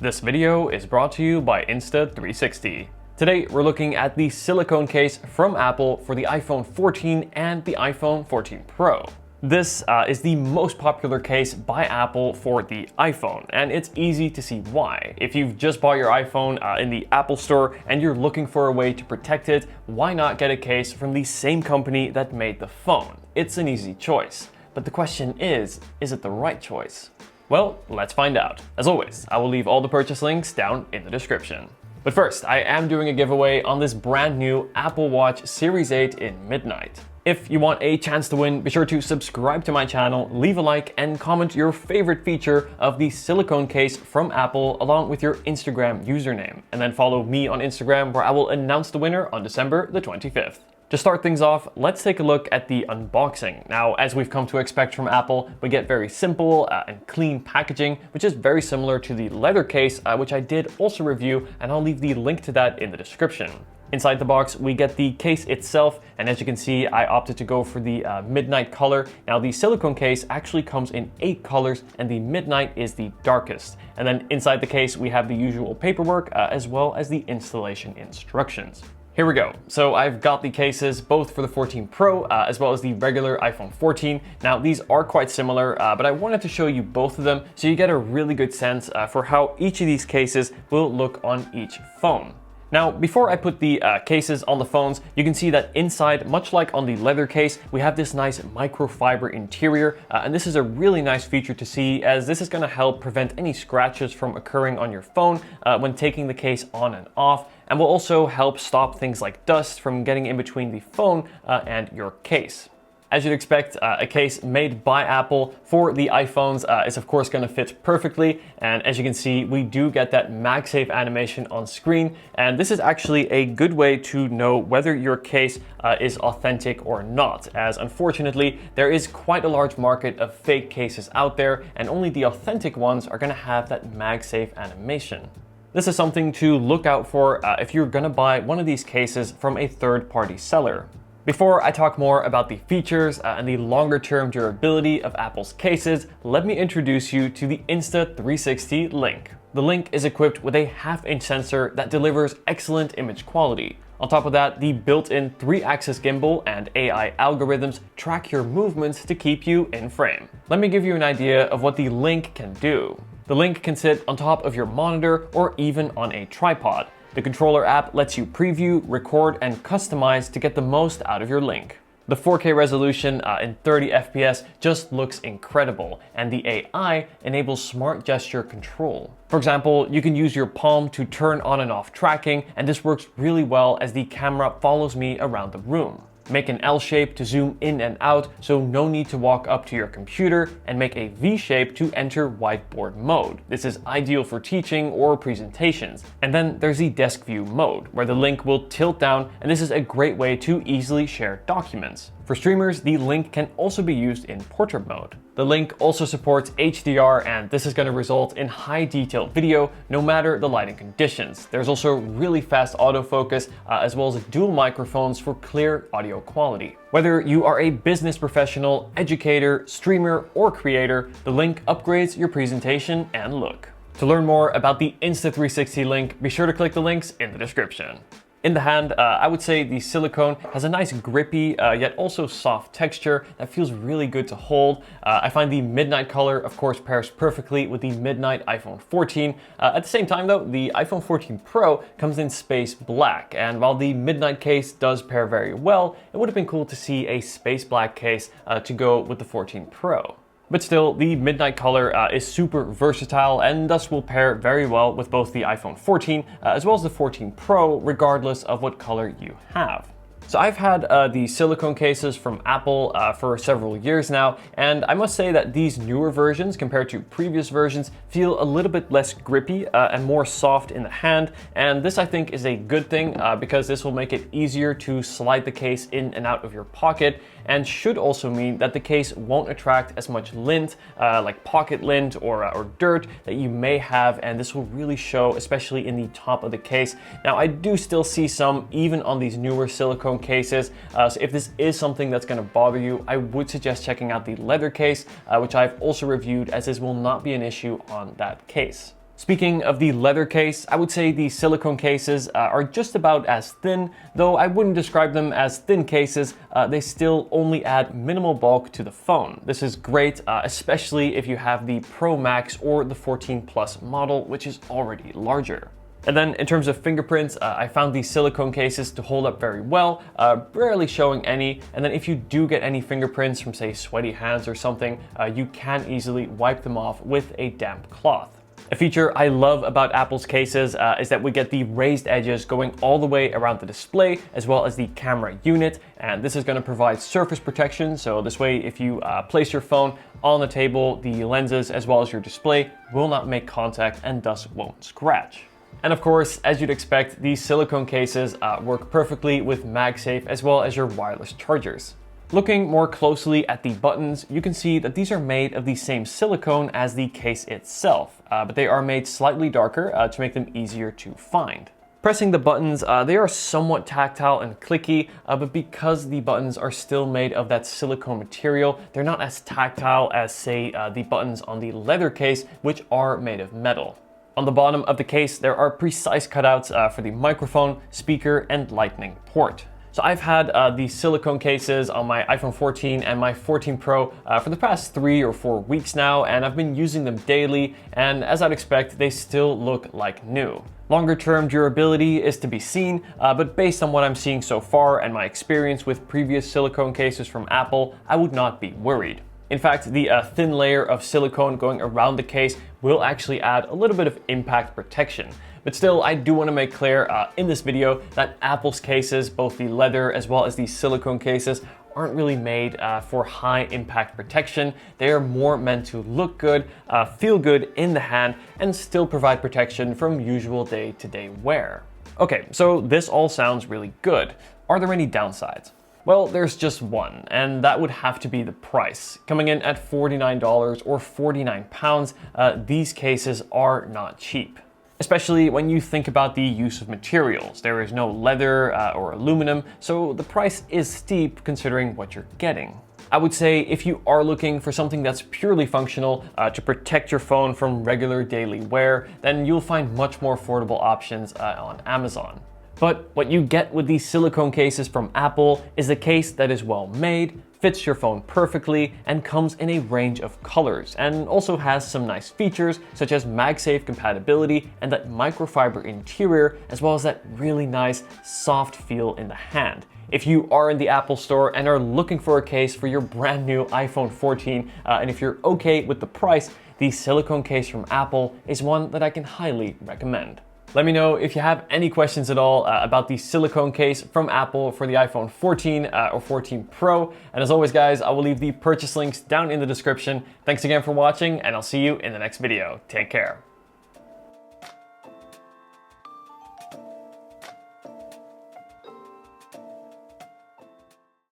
This video is brought to you by Insta360. Today we're looking at the silicone case from Apple for the iPhone 14 and the iPhone 14 Pro. This is the most popular case by Apple for the iPhone, and it's easy to see why. If you've just bought your iPhone in the Apple Store and you're looking for a way to protect it, why not get a case from the same company that made the phone? It's an easy choice. But the question is it the right choice? Well, let's find out. As always, I will leave all the purchase links down in the description. But first, I am doing a giveaway on this brand new Apple Watch Series 8 in midnight. If you want a chance to win, be sure to subscribe to my channel, leave a like, and comment your favorite feature of the silicone case from Apple along with your Instagram username. And then follow me on Instagram, where I will announce the winner on December the 25th. To start things off, let's take a look at the unboxing. Now, as we've come to expect from Apple, we get very simple and clean packaging, which is very similar to the leather case, which I did also review, and I'll leave the link to that in the description. Inside the box, we get the case itself, and as you can see, I opted to go for the midnight color. Now, the silicone case actually comes in 8 colors, and the midnight is the darkest. And then inside the case, we have the usual paperwork, as well as the installation instructions. Here we go. So I've got the cases both for the 14 Pro as well as the regular iPhone 14. Now these are quite similar, but I wanted to show you both of them so you get a really good sense for how each of these cases will look on each phone. Now, before I put the cases on the phones, you can see that inside, much like on the leather case, we have this nice microfiber interior, and this is a really nice feature to see, as this is going to help prevent any scratches from occurring on your phone when taking the case on and off, and will also help stop things like dust from getting in between the phone and your case. As you'd expect, a case made by Apple for the iPhones is of course going to fit perfectly, and as you can see, we do get that MagSafe animation on screen, and this is actually a good way to know whether your case is authentic or not, as unfortunately there is quite a large market of fake cases out there, and only the authentic ones are going to have that MagSafe animation. This is something to look out for if you're going to buy one of these cases from a third-party seller. Before I talk more about the features and the longer-term durability of Apple's cases, let me introduce you to the Insta360 Link. The Link is equipped with a half-inch sensor that delivers excellent image quality. On top of that, the built-in 3-axis gimbal and AI algorithms track your movements to keep you in frame. Let me give you an idea of what the Link can do. The Link can sit on top of your monitor or even on a tripod. The controller app lets you preview, record, and customize to get the most out of your Link. The 4K resolution in 30 FPS just looks incredible, and the AI enables smart gesture control. For example, you can use your palm to turn on and off tracking, and this works really well as the camera follows me around the room. Make an L shape to zoom in and out, so no need to walk up to your computer, and make a V shape to enter whiteboard mode. This is ideal for teaching or presentations. And then there's the desk view mode, where the Link will tilt down, and this is a great way to easily share documents. For streamers, the Link can also be used in portrait mode. The Link also supports HDR, and this is going to result in high detailed video no matter the lighting conditions. There's also really fast autofocus as well as dual microphones for clear audio quality. Whether you are a business professional, educator, streamer, or creator, the Link upgrades your presentation and look. To learn more about the Insta360 Link, be sure to click the links in the description. In the hand, I would say the silicone has a nice grippy yet also soft texture that feels really good to hold. I find the midnight color of course pairs perfectly with the midnight iPhone 14. At the same time though, the iPhone 14 Pro comes in space black, and while the midnight case does pair very well, it would have been cool to see a space black case to go with the 14 Pro. But still, the midnight color is super versatile and thus will pair very well with both the iPhone 14 as well as the 14 Pro, regardless of what color you have. So I've had the silicone cases from Apple for several years now, and I must say that these newer versions compared to previous versions feel a little bit less grippy and more soft in the hand, and this I think is a good thing because this will make it easier to slide the case in and out of your pocket, and should also mean that the case won't attract as much lint, like pocket lint or dirt that you may have, and this will really show, especially in the top of the case. Now I do still see some even on these newer silicone cases, so if this is something that's going to bother you, I would suggest checking out the leather case, which I've also reviewed, as this will not be an issue on that case. Speaking of the leather case, I would say the silicone cases are just about as thin, though I wouldn't describe them as thin cases. They still only add minimal bulk to the phone. This is great, especially if you have the Pro Max or the 14 Plus model, which is already larger. And then in terms of fingerprints, I found these silicone cases to hold up very well, barely showing any. And then if you do get any fingerprints from, say, sweaty hands or something, you can easily wipe them off with a damp cloth. A feature I love about Apple's cases is that we get the raised edges going all the way around the display as well as the camera unit, and this is going to provide surface protection. So this way, if you place your phone on the table, the lenses as well as your display will not make contact and thus won't scratch. And of course, as you'd expect, these silicone cases work perfectly with MagSafe as well as your wireless chargers. Looking more closely at the buttons, you can see that these are made of the same silicone as the case itself, but they are made slightly darker to make them easier to find. Pressing the buttons, they are somewhat tactile and clicky, but because the buttons are still made of that silicone material, they're not as tactile as, say, the buttons on the leather case, which are made of metal. On the bottom of the case, there are precise cutouts for the microphone, speaker, and lightning port. So I've had the silicone cases on my iPhone 14 and my 14 Pro for the past 3 or 4 weeks now, and I've been using them daily, and as I'd expect, they still look like new. Longer term durability is to be seen, but based on what I'm seeing so far and my experience with previous silicone cases from Apple, I would not be worried. In fact, the thin layer of silicone going around the case will actually add a little bit of impact protection. But still, I do want to make clear in this video that Apple's cases, both the leather as well as the silicone cases, aren't really made for high impact protection. They are more meant to look good, feel good in the hand, and still provide protection from usual day-to-day wear. Okay, so this all sounds really good. Are there any downsides? Well, there's just one, and that would have to be the price. Coming in at $49 or £49, these cases are not cheap. Especially when you think about the use of materials. There is no leather or aluminum, so the price is steep considering what you're getting. I would say if you are looking for something that's purely functional to protect your phone from regular daily wear, then you'll find much more affordable options on Amazon. But what you get with these silicone cases from Apple is a case that is well made, fits your phone perfectly, and comes in a range of colors, and also has some nice features such as MagSafe compatibility and that microfiber interior, as well as that really nice soft feel in the hand. If you are in the Apple Store and are looking for a case for your brand new iPhone 14, and if you're okay with the price, the silicone case from Apple is one that I can highly recommend. Let me know if you have any questions at all about the silicone case from Apple for the iPhone 14 or 14 Pro. And as always, guys, I will leave the purchase links down in the description. Thanks again for watching, and I'll see you in the next video. Take care.